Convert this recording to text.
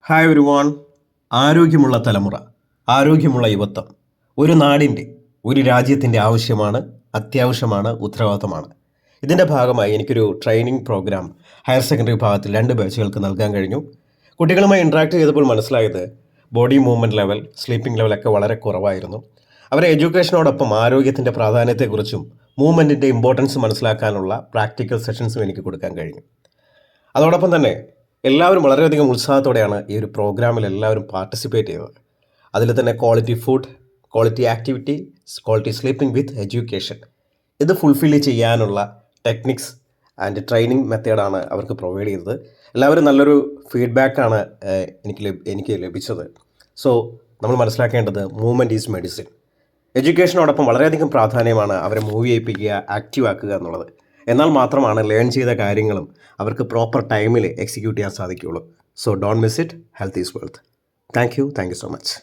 Hi everyone. ആരോഗ്യമുള്ള തലമുറ, ആരോഗ്യമുള്ള യുവത്വം ഒരു നാടിൻ്റെ, ഒരു രാജ്യത്തിൻ്റെ ആവശ്യമാണ്, അത്യാവശ്യമാണ്, ഉത്തരവാദിത്തമാണ്. ഇതിൻ്റെ ഭാഗമായി എനിക്കൊരു ട്രെയിനിങ് പ്രോഗ്രാം ഹയർ സെക്കൻഡറി വിഭാഗത്തിൽ 2 ബാച്ചുകൾക്ക് നൽകാൻ കഴിഞ്ഞു. കുട്ടികളുമായി ഇൻട്രാക്ട് ചെയ്തപ്പോൾ മനസ്സിലായത് ബോഡി മൂവ്മെൻറ്റ് ലെവൽ, സ്ലീപ്പിംഗ് ലെവലൊക്കെ വളരെ കുറവായിരുന്നു. അവരെ എഡ്യൂക്കേഷനോടൊപ്പം ആരോഗ്യത്തിൻ്റെ പ്രാധാന്യത്തെക്കുറിച്ചും മൂവ്മെൻറ്റിൻ്റെ ഇമ്പോർട്ടൻസ് മനസ്സിലാക്കാനുള്ള പ്രാക്ടിക്കൽ സെഷൻസും എനിക്ക് കൊടുക്കാൻ കഴിഞ്ഞു. അതോടൊപ്പം തന്നെ എല്ലാവരും വളരെയധികം ഉത്സാഹത്തോടെയാണ് ഈ ഒരു പ്രോഗ്രാമിൽ എല്ലാവരും പാർട്ടിസിപ്പേറ്റ് ചെയ്തത്. അതിൽ തന്നെ quality food, quality activity, quality sleeping with education, ഇത് ഫുൾഫിൽ ചെയ്യാനുള്ള ടെക്നിക്സ് ആൻഡ് ട്രെയിനിങ് മെത്തേഡാണ് അവർക്ക് പ്രൊവൈഡ് ചെയ്തത്. എല്ലാവരും നല്ലൊരു ഫീഡ്ബാക്കാണ് എനിക്ക് ലഭിച്ചത്. സോ നമ്മൾ മനസ്സിലാക്കേണ്ടത് മൂവ്മെൻറ്റ് ഈസ് മെഡിസിൻ. എഡ്യൂക്കേഷനോടൊപ്പം വളരെയധികം പ്രാധാന്യമാണ് അവരെ മൂവ് ചെയ്യിപ്പിക്കുക, ആക്റ്റീവ് ആക്കുക എന്നുള്ളത്. എന്നാൽ മാത്രമാണ് ലേൺ ചെയ്ത കാര്യങ്ങളും അവർക്ക് പ്രോപ്പർ ടൈമിൽ എക്സിക്യൂട്ട് ചെയ്യാൻ സാധിക്കുകയുള്ളൂ. So don't miss it. Health is wealth. Thank you so much.